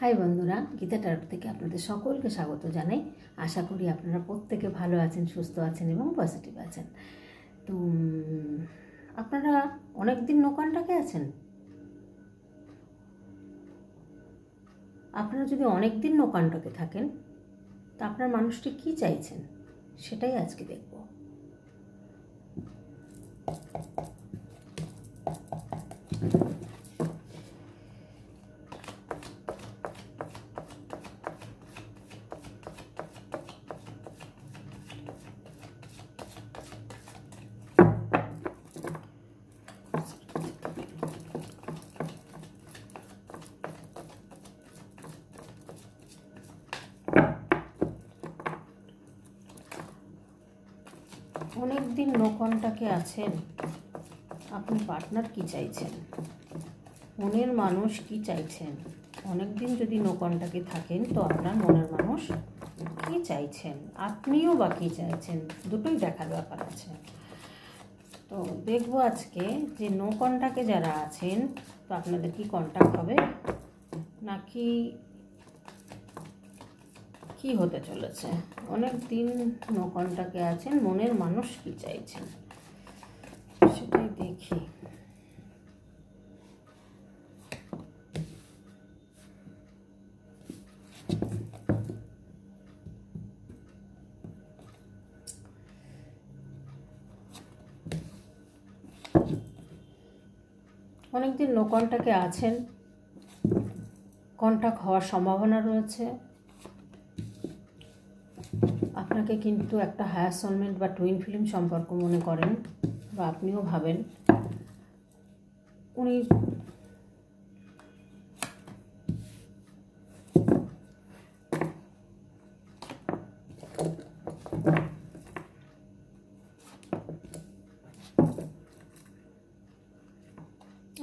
High বন্ধুরা, Gita tarot থেকে আপনাদের সকলকে স্বাগত জানাই। আশা করি আপনারা প্রত্যেকে ভালো আছেন, সুস্থ আছেন এবং পজিটিভ আছেন। তো আপনারা অনেক দিন নোকানটাকে আছেন। আপনারা যদি অনেক দিন নোকানটাকে থাকেন, তা আপনার মানুষটি কি চাইছেন সেটাই আজকে দেখব। অনেক দিন নো কন্টাক্টে আছেন, আপনি পার্টনার কি চাইছেন, মনের মানুষ কি চাইছেন। অনেক দিন যদি নো কন্টাক্টে থাকেন তো আপনার মনের মানুষ কি চাইছেন, আপনিও বা কী চাইছেন, দুটোই দেখার ব্যাপার আছে। তো দেখবো আজকে যে নো কন্টাক্টে যারা আছেন তো আপনাদের কি কন্টাক্ট হবে নাকি কি হতে চলেছে। অনেক দিন নো কন্টাক্টে আছেন, মনের মানুষ কি চাইছেন সেটাই দেখি। অনেকদিন নো কন্টাক্টে আছেন, কন্টাক্ট হওয়ার সম্ভাবনা রয়েছে। আপনাকে কিন্তু একটা হায়ার সোলমেট বা টুইন ফিল্ম সম্পর্ক মনে করেন বা আপনিও ভাবেন উনি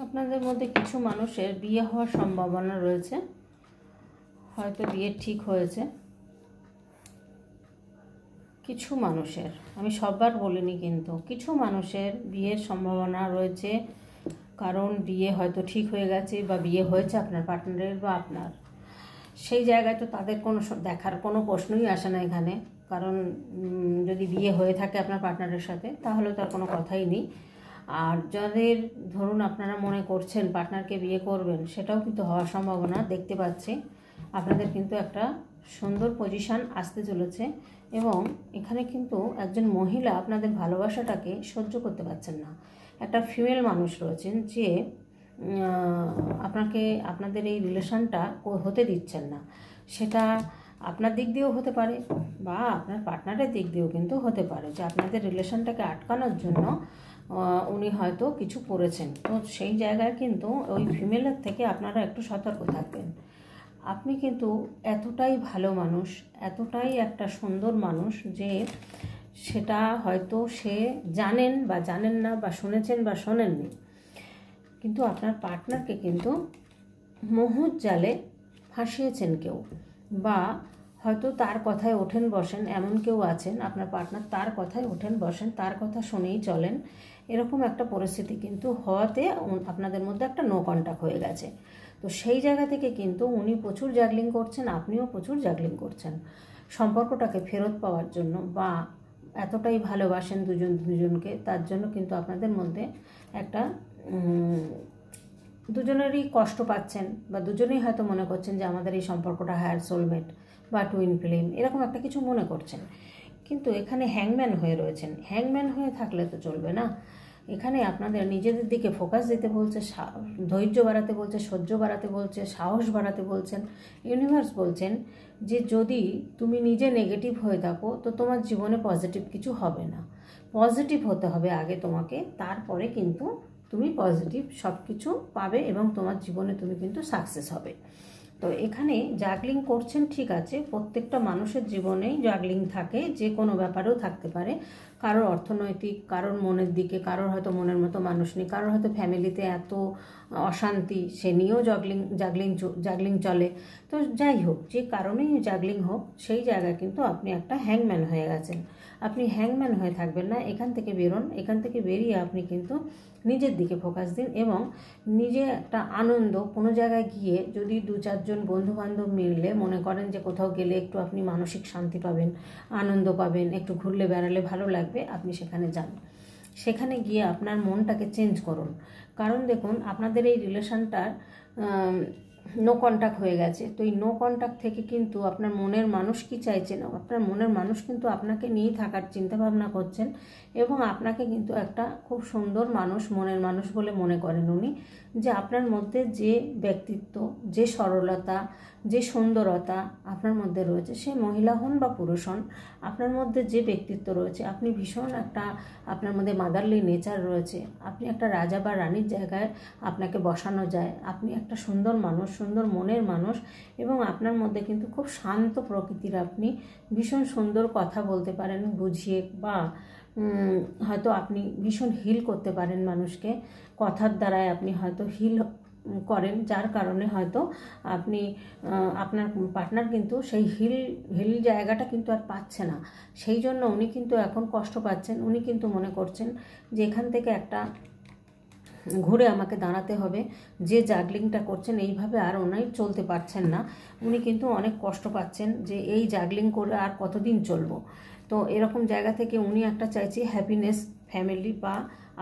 আপনাদের মধ্যে কিছু মানুষের বিয়ে হওয়ার সম্ভাবনা রয়েছে, হয়তো বিয়ে ঠিক হয়েছে। কিছু মানুষের, আমি সবার বলিনি, কিন্তু কিছু মানুষের বিয়ের সম্ভাবনা রয়েছে, কারণ বিয়ে হয়তো ঠিক হয়ে গেছে বা বিয়ে হয়েছে আপনার পার্টনারের বা আপনার। সেই জায়গায় তো তাদের কোনো দেখার কোনো প্রশ্নই আসে না এখানে, কারণ যদি বিয়ে হয়ে থাকে আপনার পার্টনারের সাথে তাহলে তো আর কোনো কথাই নেই। আর যাদের ধরুন আপনারা মনে করছেন পার্টনারকে বিয়ে করবেন, সেটাও কিন্তু হওয়ার সম্ভাবনা দেখতে পাচ্ছি। আপনাদের কিন্তু একটা সুন্দর পজিশান আসতে চলেছে এবং এখানে কিন্তু একজন মহিলা আপনাদের ভালোবাসাটাকে সহ্য করতে পারছেন না। একটা ফিমেল মানুষ রয়েছেন যে আপনাদের এই রিলেশনটা হতে দিচ্ছেন না। সেটা আপনার দিক দিয়েও হতে পারে বা আপনার পার্টনারের দিক দিয়েও কিন্তু হতে পারে, যে আপনাদের রিলেশনটাকে আটকানোর জন্য উনি হয়তো কিছু করেছেন। তো সেই জায়গায় কিন্তু ওই ফিমেলের থেকে আপনারা একটু সতর্ক থাকবেন। আপনি কিন্তু এতটাই ভালো মানুষ, এতটাই একটা সুন্দর মানুষ যে সেটা হয়তো সে জানেন বা জানেন না, বা শুনেছেন বা শোনেননি, কিন্তু আপনার পার্টনারকে কিন্তু মোহর জালে ফাঁসিয়েছেন কেউ, বা হয়তো তার কথায় ওঠেন বসেন, এমন কেউ আছেন আপনার পার্টনার তার কথায় ওঠেন বসেন, তার কথা শুনেই চলেন। এরকম একটা পরিস্থিতি কিন্তু হওয়াতে আপনাদের মধ্যে একটা নো কন্টাক্ট হয়ে গেছে। তো সেই জায়গা থেকে কিন্তু উনি প্রচুর জাগলিং করছেন, আপনিও প্রচুর জাগলিং করছেন সম্পর্কটাকে ফেরত পাওয়ার জন্য, বা এতটাই ভালোবাসেন দুজনকে, তার জন্য কিন্তু আপনাদের মধ্যে একটা দুজনেরই কষ্ট পাচ্ছেন, বা দুজনেই হয়তো মনে করছেন যে আমাদের এই সম্পর্কটা হায়ার সোলমেট বা টুইন ফ্লেম এরকম একটা কিছু মনে করছেন। কিন্তু এখানে হ্যাংম্যান হয়ে রয়েছেন। হ্যাংম্যান হয়ে থাকলে তো চলবে না। এখানে আপনাদের নিজেদের দিকে ফোকাস দিতে বলছে, ধৈর্য বাড়াতে বলছে, সহ্য বাড়াতে বলছে, সাহস বাড়াতে বলছেন। ইউনিভার্স বলছেন যে যদি তুমি নিজে নেগেটিভ হয়ে থাকো তো তোমার জীবনে পজিটিভ কিছু হবে না। পজিটিভ হতে হবে আগে তোমাকে, তারপরে কিন্তু তুমি পজিটিভ সব কিছু পাবে এবং তোমার জীবনে তুমি কিন্তু সাকসেস হবে। তো এখানে জাগলিং করছেন, ঠিক আছে, প্রত্যেকটা মানুষের জীবনেই জাগলিং থাকে, যে কোনো ব্যাপারেও থাকতে পারে। কারোর অর্থনৈতিক, কারোর মনের দিকে, কারোর হয়তো মনের মতো মানুষ নেই, কারোর হয়তো ফ্যামিলিতে এত অশান্তি, সে নিয়েও জাগলিং চলে। তো যাই হোক, যে কারণেই জাগলিং হোক, সেই জায়গায় কিন্তু আপনি একটা হ্যাংম্যান হয়ে গেছেন। আপনি হ্যাংম্যান হয়ে থাকবেন না, এখান থেকে বেরোন। এখান থেকে বেরিয়ে আপনি কিন্তু নিজের দিকে ফোকাস দিন এবং নিজে একটা আনন্দ, কোনো জায়গায় গিয়ে যদি 2-4 জন বন্ধুবান্ধব মিললে মনে করেন যে কোথাও গেলে একটু আপনি মানসিক শান্তি পাবেন, আনন্দ পাবেন, একটু ঘুরলে বেড়ালে ভালো লাগবে, আপনি সেখানে যান। সেখানে গিয়ে আপনার মনটাকে চেঞ্জ করুন। কারণ দেখুন, আপনাদের এই রিলেশনটার নো কন্ট্যাক্ট হয়ে গেছে। তো এই নো কন্ট্যাক্ট থেকে কিন্তু আপনার মনের মানুষ কি চাইছেন, আপনার মনের মানুষ কিন্তু আপনাকে নিয়েই থাকার চিন্তাভাবনা করছেন এবং আপনাকে কিন্তু একটা খুব সুন্দর মানুষ, মনের মানুষ বলে মনে করেন উনি। যে আপনার মধ্যে যে ব্যক্তিত্ব, যে সরলতা, যে সুন্দরতা আপনার মধ্যে রয়েছে, সে মহিলা হন বা পুরুষ হন, আপনার মধ্যে যে ব্যক্তিত্ব রয়েছে, আপনি ভীষণ একটা, আপনার মধ্যে মাদারলি নেচার রয়েছে, আপনি একটা রাজা বা রানীর জায়গায় আপনাকে বসানো যায়, আপনি একটা সুন্দর মানুষ, সুন্দর মনের মানুষ এবং আপনার মধ্যে কিন্তু খুব শান্ত প্রকৃতির, আপনি ভীষণ সুন্দর কথা বলতে পারেন বুঝিয়ে, বা হয়তো আপনি ভীষণ হিল করতে পারেন মানুষকে, কথার দ্বারাই আপনি হয়তো হিল করেন, যার কারণে হয়তো আপনি, আপনার পার্টনার কিন্তু সেই হিল জায়গাটা কিন্তু আর পাচ্ছে না। সেই জন্য উনি কিন্তু এখন কষ্ট পাচ্ছেন। উনি কিন্তু মনে করছেন যে এখান থেকে একটা ঘুরে আমাকে দাঁড়াতে হবে। যে জাগলিংটা করছেন এইভাবে আর উনি চলতে পারছেন না। উনি কিন্তু অনেক কষ্ট পাচ্ছেন যে এই জাগলিং করে আর কতদিন চলবো। তো এরকম জায়গা থেকে উনি একটা চাইছে হ্যাপিনেস ফ্যামিলি, বা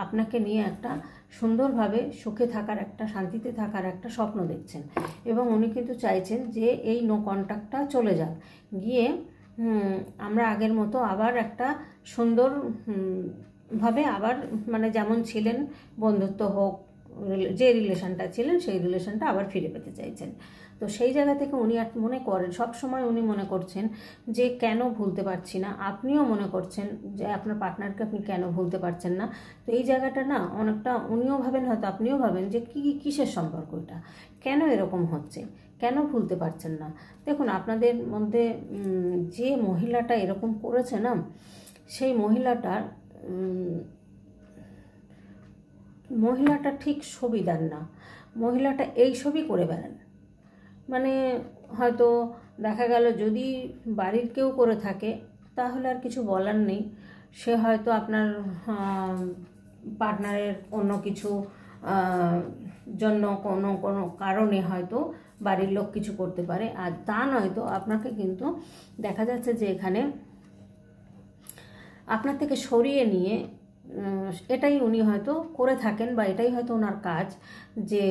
আপনাকে নিয়ে একটা সুন্দরভাবে সুখে থাকার, একটা শান্তিতে থাকার একটা স্বপ্ন দেখছেন এবং উনি কিন্তু চাইছেন যে এই নো কন্ট্যাক্টটা চলে যাক, গিয়ে আমরা আগের মতো আবার একটা সুন্দর ভাবে আবার, মানে যেমন ছিলেন, বন্ধুত্ব হোক, যে রিলেশনটা ছিলেন সেই রিলেশনটা আবার ফিরে পেতে চাইছেন। তো সেই জায়গা থেকে উনি মনে করেন, সব সময় উনি মনে করছেন যে কেন ভুলতে পারছি না। আপনিও মনে করছেন যে আপনার পার্টনারকে আপনি কেন ভুলতে পারছেন না। তো এই জায়গাটা না অনেকটা উনিও ভাবেন, হয়তো আপনিও ভাবেন যে কিসের সম্পর্ক এটা, কেন এরকম হচ্ছে, কেন ভুলতে পারছেন না। দেখুন, আপনাদের মধ্যে যে মহিলাটা এরকম করেছে না, সেই মহিলাটা ঠিক ছবিদার না। মহিলাটা এই ছবি করে বেড়ান, মানে হয়তো দেখা গেল যদি বাড়ির কেউ করে থাকে তাহলে আর কিছু বলার নেই, সে হয়তো আপনার পার্টনারের অন্য কিছু জন্য কোনো কারণে হয়তো বাড়ির লোক কিছু করতে পারে, আর তা নয়তো আপনাকে কিন্তু দেখা যাচ্ছে যে এখানে আপনার থেকে সরিয়ে নিয়ে এটাই উনি হয়তো করে থাকেন, বা এটাই হয়তো ওনার কাজ, যে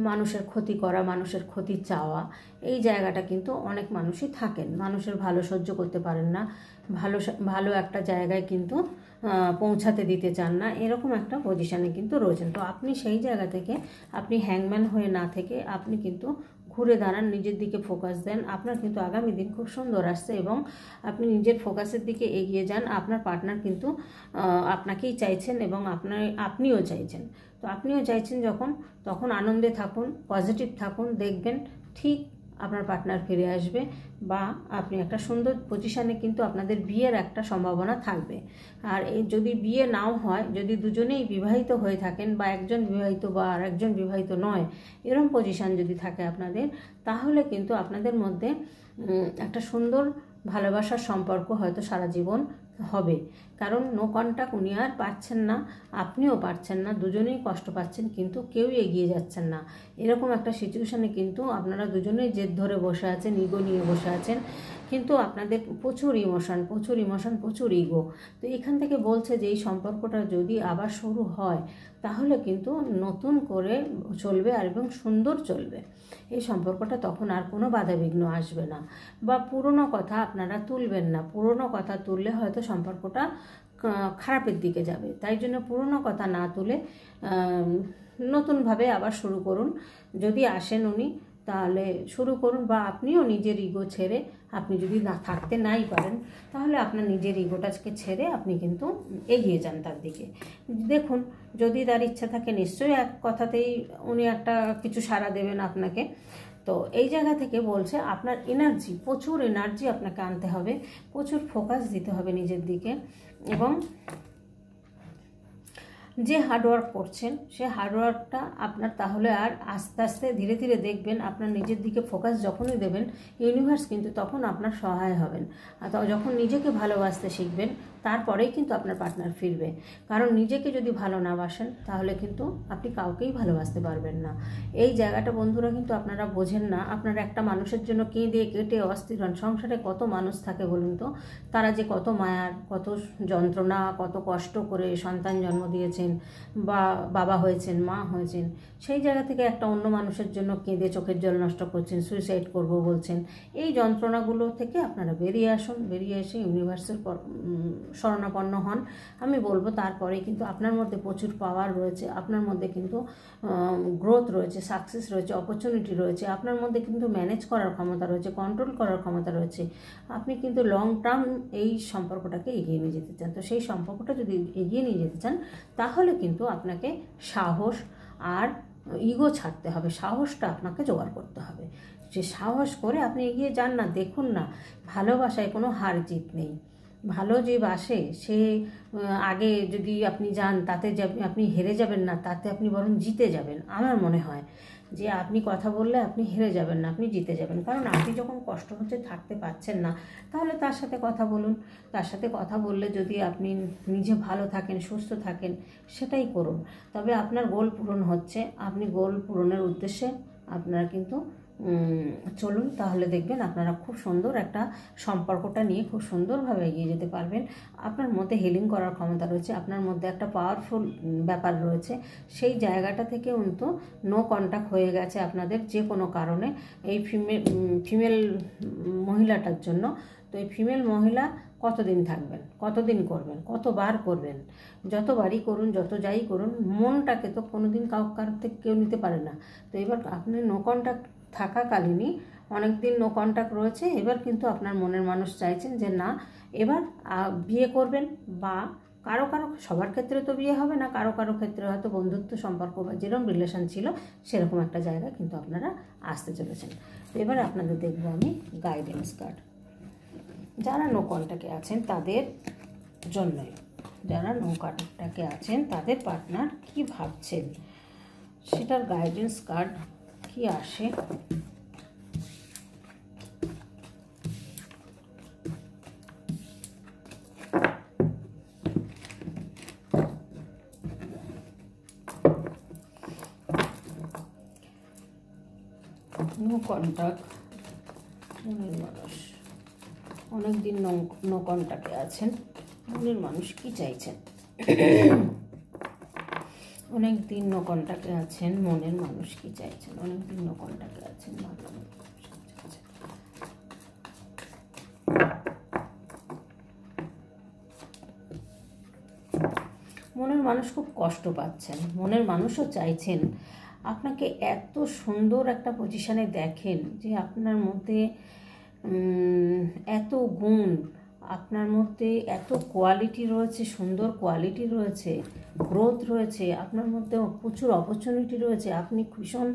মানুষের ক্ষতি করা, মানুষের ক্ষতি চাওয়া। এই জায়গাটা কিন্তু অনেক মানুষই থাকেন, মানুষের ভালো সহ্য করতে পারেন না, ভালো একটা জায়গায় কিন্তু পৌঁছাতে দিতে চান না, এরকম একটা পজিশানে কিন্তু রয়েছেন। তো আপনি সেই জায়গা থেকে আপনি হ্যাংম্যান হয়ে না থেকে আপনি কিন্তু ঘুরে দাঁড়ান, নিজের দিকে ফোকাস দেন। আপনার কিন্তু আগামী দিন খুব সুন্দর আসছে এবং আপনি নিজের ফোকাসের দিকে এগিয়ে যান। আপনার পার্টনার কিন্তু আপনাকেই চাইছেন এবং আপনিও চাইছেন। তো আপনিও চাইছেন যখন, তখন আনন্দে থাকুন, পজিটিভ থাকুন, দেখবেন ঠিক আপনার পার্টনার ফিরে আসবে, বা আপনি একটা সুন্দর পজিশানে কিন্তু আপনাদের বিয়ের একটা সম্ভাবনা থাকবে। আর এই যদি বিয়ে নাও হয়, যদি দুজনেই বিবাহিত হয়ে থাকেন, বা একজন বিবাহিত বা আর একজন বিবাহিত নয়, এরকম পজিশান যদি থাকে আপনাদের, তাহলে কিন্তু আপনাদের মধ্যে একটা সুন্দর ভালোবাসার সম্পর্ক হয়তো সারা জীবন হবে। কারণ নো কন্ট্যাক্ট উনি আর পাচ্ছেন না, আপনিও পাচ্ছেন না, দুজনেই কষ্ট পাচ্ছেন, কিন্তু কেউই এগিয়ে যাচ্ছেন না। এরকম একটা সিচুয়েশানে কিন্তু আপনারা দুজনেই জেদ ধরে বসে আছেন, ইগো নিয়ে বসে আছেন, কিন্তু আপনাদের প্রচুর ইমোশন, প্রচুর ইগো। তো এখান থেকে বলছে যে এই সম্পর্কটা যদি আবার শুরু হয় তাহলে কিন্তু নতুন করে চলবে আর এবং সুন্দর চলবে। এই সম্পর্কটা তখন আর কোনো বাধাবিঘ্ন আসবে না, বা পুরনো কথা আপনারা তুলবেন না। পুরনো কথা তুললে হয়তো সম্পর্কটা খারাপের দিকে যাবে। তাই জন্য পুরনো কথা না তুলে নতুনভাবে আবার শুরু করুন। যদি আসেন উনি, তাহলে শুরু করুন, বা আপনিও নিজের ইগো ছেড়ে, আপনি যদি না থাকতে নাই পারেন তাহলে আপনার নিজের ইগোটাকে ছেড়ে আপনি কিন্তু এগিয়ে যান তার দিকে। দেখুন, যদি তার ইচ্ছা থাকে নিশ্চয়ই এক কথাতেই উনি একটা কিছু সাড়া দেবেন আপনাকে। তো এই জায়গা থেকে বলছে আপনার এনার্জি, প্রচুর এনার্জি আপনাকে আনতে হবে, প্রচুর ফোকাস দিতে হবে নিজের দিকে। এবং যে হার্ডওয়ার্ক করছেন সে হার্ডওয়ার্কটা আপনার তাহলে আর আস্তে আস্তে ধীরে ধীরে দেখবেন আপনার নিজের দিকে ফোকাস যখনই দেবেন ইউনিভার্স কিন্তু তখন আপনার সহায় হবেন। আর যখন নিজেকে ভালোবাসতে শিখবেন তারপরেই কিন্তু আপনার পার্টনার ফিরবে। কারণ নিজেকে যদি ভালো না বাসেন তাহলে কিন্তু আপনি কাউকেই ভালোবাসতে পারবেন না। এই জায়গাটা বন্ধুরা কিন্তু আপনারা বোঝেন না। আপনারা একটা মানুষের জন্য কেঁদে কেটে অস্থির হন। সংসারে কত মানুষ থাকে বলুন তো, তারা যে কত মায়ার, কত যন্ত্রণা, কত কষ্ট করে সন্তান জন্ম দিয়েছেন বা বাবা হয়েছেন, মা হয়েছেন, সেই জায়গা থেকে একটা অন্য মানুষের জন্য কেঁদে চোখের জল নষ্ট করছেন, সুইসাইড করব বলছেন। এই যন্ত্রণাগুলো থেকে আপনারা বেরিয়ে আসুন, বেরিয়ে এসে ইউনিভার্সের শরণাপন্ন হন। আমি বলবো তারপরে কিন্তু আপনার মধ্যে প্রচুর পাওয়ার রয়েছে, আপনার মধ্যে কিন্তু গ্রোথ রয়েছে, সাকসেস রয়েছে, অপরচুনিটি রয়েছে, আপনার মধ্যে কিন্তু ম্যানেজ করার ক্ষমতা রয়েছে, কন্ট্রোল করার ক্ষমতা রয়েছে। আপনি কিন্তু লং টার্ম এই সম্পর্কটাকে এগিয়ে নিয়ে যেতে চান। তো সেই সম্পর্কটা যদি এগিয়ে নিয়ে যেতে চান তাহলে কিন্তু আপনাকে সাহস আর ইগো ছাড়তে হবে। সাহসটা আপনাকে জোগাড় করতে হবে। যে সাহস করে আপনি এগিয়ে যান না। দেখুন না, ভালোবাসায় কোনো হার জিত নেই। ভালো যে বাসে সে আগে যদি আপনি যান তাতে আপনি হেরে যাবেন না, তাতে আপনি বরং জিতে যাবেন। আমার মনে হয় যে আপনি কথা বললে আপনি হেরে যাবেন না, আপনি জিতে যাবেন। কারণ আপনি যখন কষ্ট হচ্ছে, থাকতে পারছেন না, তাহলে তার সাথে কথা বলুন। তার সাথে কথা বললে যদি আপনি নিজে ভালো থাকেন, সুস্থ থাকেন, সেটাই করুন। তবে আপনার গোল পূরণ হচ্ছে, আপনি গোল পূরণের উদ্দেশ্যে আপনারা কিন্তু চলুন। তাহলে দেখবেন আপনারা খুব সুন্দর একটা সম্পর্কটা নিয়ে খুব সুন্দরভাবে এগিয়ে যেতে পারবেন। আপনার মধ্যে হিলিং করার ক্ষমতা রয়েছে, আপনার মধ্যে একটা পাওয়ারফুল ব্যাপার রয়েছে। সেই জায়গাটা থেকে কিন্তু নো কন্ট্যাক্ট হয়ে গেছে আপনাদের যে কোনো কারণে এই ফিমেল মহিলাটার জন্য। তো এই ফিমেল মহিলা কতদিন থাকবেন, কতদিন করবেন, কতবার করবেন? যতবারই করুন, যত যাই করুন, মনটাকে তো কোনোদিন কারোর থেকে কেউ নিতে পারে না। তো এবার আপনি নো কন্ট্যাক্ট থাকাকালীনই অনেক দিন নো কন্ট্যাক্ট রয়েছে, এবার কিন্তু আপনার মনের মানুষ চাইছেন যে না এবার বিয়ে করবেন। বা কারো কারো, সবার ক্ষেত্রে তো বিয়ে হবে না, কারো কারো ক্ষেত্রে হয়তো বন্ধুত্ব সম্পর্ক বা যেরকম রিলেশন ছিল সেরকম একটা জায়গায় কিন্তু আপনারা আসতে চলেছেন। তো এবার আপনাদের দেখবো আমি গাইডেন্স কার্ড যারা নো কন্ট্যাক্টে আছেন তাদের জন্যই। যারা নো কন্ট্যাক্টে আছেন তাদের পার্টনার কি ভাবছেন সেটার গাইডেন্স কার্ড কি আসে। নো কন্ট্যাক্ট, মনের মানুষ অনেক দিন নো কন্ট্যাক্টে আছেন, মনের মানুষ কি চাইছেন? অনেক দিন নো কন্ট্যাক্টে আছেন, মনের মানুষ কি চাইছেন? অনেক দিন নো কন্ট্যাক্টে আছেন, মনের মানুষ কি চাইছেন? মনের মানুষ খুব কষ্ট পাচ্ছেন, মনের মানুষও চাইছেন আপনাকে এত সুন্দর একটা পজিশনে দেখেন যে আপনার মধ্যে এত গুণ, আপনার মধ্যে এত কোয়ালিটি রয়েছে, সুন্দর কোয়ালিটি রয়েছে, গ্রোথ রয়েছে, আপনার মধ্যে প্রচুর অপরচুনিটি রয়েছে, আপনি ভীষণ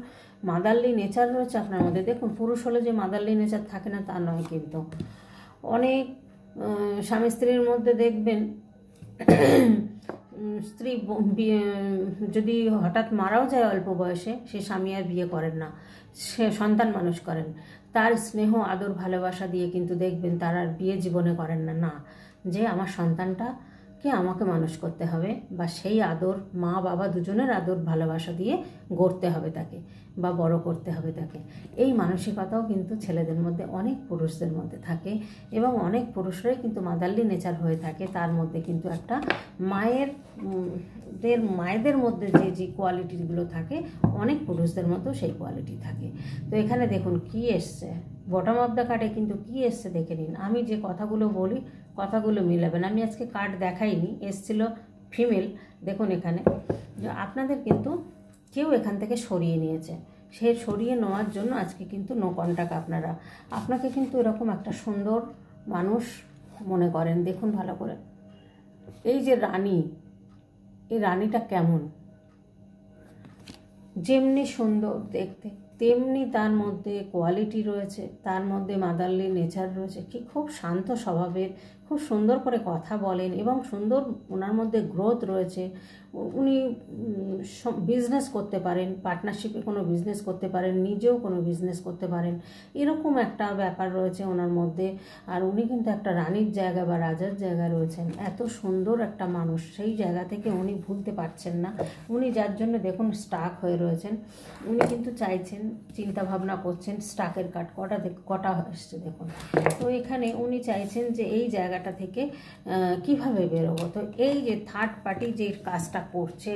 মাদারলি নেচার রয়েছে আপনার মধ্যে। দেখুন, পুরুষ হলে যে মাদারলি নেচার থাকে না তা নয়, কিন্তু অনেক স্বামী স্ত্রীর মধ্যে দেখবেন স্ত্রী যদি হঠাৎ মারাও যায় অল্প বয়সে, সে স্বামী আর বিয়ে করেন না, সে সন্তান মানুষ করেন। তার স্নেহ আদর ভালোবাসা দিয়ে কিন্তু দেখবেন তার আর বিয়ে জীবনে করেন না, না যে আমার সন্তানটাকে আমাকে মানুষ করতে হবে, বা সেই আদর মা বাবা দুজনের আদর ভালোবাসা দিয়ে গড়তে হবে তাকে বা বড় করতে হবে তাকে। এই মানসিকতাও কিন্তু ছেলেদের মধ্যে, অনেক পুরুষদের মধ্যে থাকে, এবং অনেক পুরুষরাই কিন্তু মাদারলি নেচার হয়ে থাকে। তার মধ্যে কিন্তু একটা মায়েদের মধ্যে যে কোয়ালিটিগুলো থাকে অনেক পুরুষদের মধ্যেও সেই কোয়ালিটি থাকে। তো এখানে দেখুন কি এসছে, বটম অফ দ্য কার্ডে কিন্তু কি এসছে দেখে নিন। আমি যে কথাগুলো বলি কথাগুলো মিলাবেন। আমি আজকে কার্ড দেখাইনি, এসছিল ফিমেল। দেখুন এখানে আপনাদের কিন্তু কেউ এখান থেকে সরিয়ে নিয়েছে, সে সরিয়ে নেওয়ার জন্য আজকে কিন্তু নো কন্ট্যাক্ট। আপনাকে কিন্তু এরকম একটা সুন্দর মানুষ মনে করেন। দেখুন ভালো করে, এই যে রানী, এই রানীটা কেমন, যেমনি সুন্দর দেখতে তেমনি তার মধ্যে কোয়ালিটি রয়েছে, তার মধ্যে মাদারলি নেচার রয়েছে, কি খুব শান্ত স্বভাবের, খুব সুন্দর করে কথা বলেন এবং সুন্দর ওনার মধ্যে গ্রোথ রয়েছে। উনি বিজনেস করতে পারেন, পার্টনারশিপে কোনো বিজনেস করতে পারেন, নিজেও কোনো বিজনেস করতে পারেন, এরকম একটা ব্যাপার রয়েছে ওনার মধ্যে। আর উনি কিন্তু একটা রানীর জায়গা বা রাজার জায়গা রয়েছেন। এত সুন্দর একটা মানুষ, সেই জায়গা থেকে উনি ভুলতে পারছেন না। উনি যার জন্য দেখুন স্টাক হয়ে রয়েছেন। উনি কিন্তু চাইছেন, চিন্তা ভাবনা করছেন, স্টাকের কাঠ কটা এসছে দেখুন। তো এখানে উনি চাইছেন যে এই জায়গাটা থেকে কিভাবে বেরোবো। তো এই যে থার্ড পার্টি যে কাজটা করছে,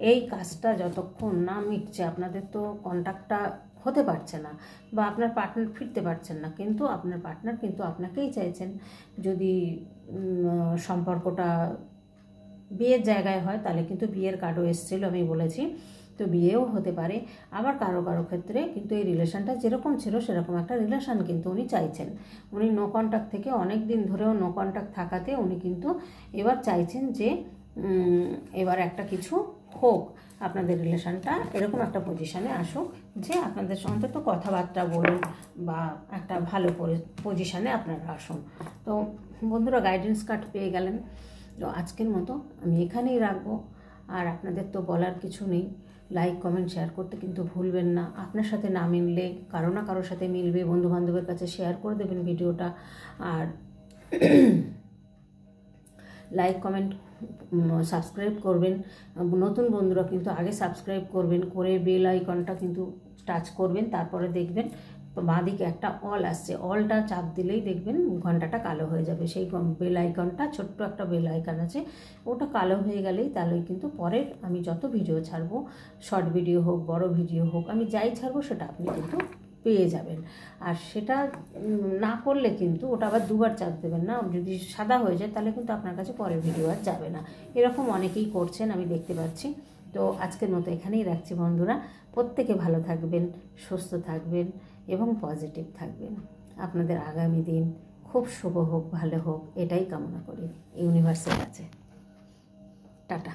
এই কাজটা যতক্ষণ না মিটছে, আপনাদের তো কন্ট্যাক্টটা হতে পারছে না বা আপনার পার্টনার ফিরতে পারছেন না, কিন্তু আপনার পার্টনার কিন্তু আপনাকেই চাইছেন। যদি সম্পর্কটা বিয়ের জায়গায় হয় তাহলে কিন্তু বিয়ের কার্ডও এসেছিলো, আমি বলেছি, তো বিয়েও হতে পারে। আবার কারো কারো ক্ষেত্রে কিন্তু এই রিলেশনটা যেরকম ছিল সেরকম একটা রিলেশন কিন্তু উনি চাইছেন। উনি নো কন্ট্যাক্ট থেকে অনেক দিন ধরেও নো কন্ট্যাক্ট থাকাতে উনি কিন্তু এবার চাইছেন যে এবার একটা কিছু হোক, আপনাদের রিলেশনটা এরকম একটা পজিশানে আসুক যে আপনাদের অন্তত কথাবার্তা বলুন বা একটা ভালো পজিশানে আপনারা আসুন। তো বন্ধুরা, গাইডেন্স কার্ড পেয়ে গেলেন। তো আজকের মতো আমি এখানেই রাখবো। আর আপনাদের তো বলার কিছু নেই, লাইক কমেন্ট শেয়ার করতে কিন্তু ভুলবেন না। আপনার সাথে না মিললে কারো না কারোর সাথে মিলবে, বন্ধুবান্ধবের কাছে শেয়ার করে দেবেন ভিডিওটা। আর লাইক কমেন্ট সাবস্ক্রাইব করবেন। নতুন বন্ধুরা কিন্তু আগে সাবস্ক্রাইব করবেন, করে বেল আইকনটা কিন্তু টাচ করবেন। তারপরে দেখবেন বাঁদিকে একটা অল আসছে, অলটা চাপ দিলেই দেখবেন ঘন্টাটা কালো হয়ে যাবে। সেই বেল আইকনটা, ছোট্ট একটা বেল আইকন আছে, ওটা কালো হয়ে গেলেই তাহলে কিন্তু পরের আমি যত ভিডিও ছাড়বো, শর্ট ভিডিও হোক বড় ভিডিও হোক, আমি যাই ছাড়বো সেটা আপনি কিন্তু পেয়ে যাবেন। আর সেটা না করলে কিন্তু ওটা আবার দুবার চাপ দেবেন না। যদি সাদা হয়ে যায় তাহলে কিন্তু আপনার কাছে পরের ভিডিও আর যাবে না। এরকম অনেকেই করছেন, আমি দেখতে পাচ্ছি। তো আজকের মতো এখানেই রাখছি বন্ধুরা। প্রত্যেকে ভালো থাকবেন, সুস্থ থাকবেন এবং পজিটিভ থাকবেন। আপনাদের আগামী দিন খুব শুভ হোক, ভালো হোক, এটাই কামনা করি ইউনিভার্সের কাছে। টাটা।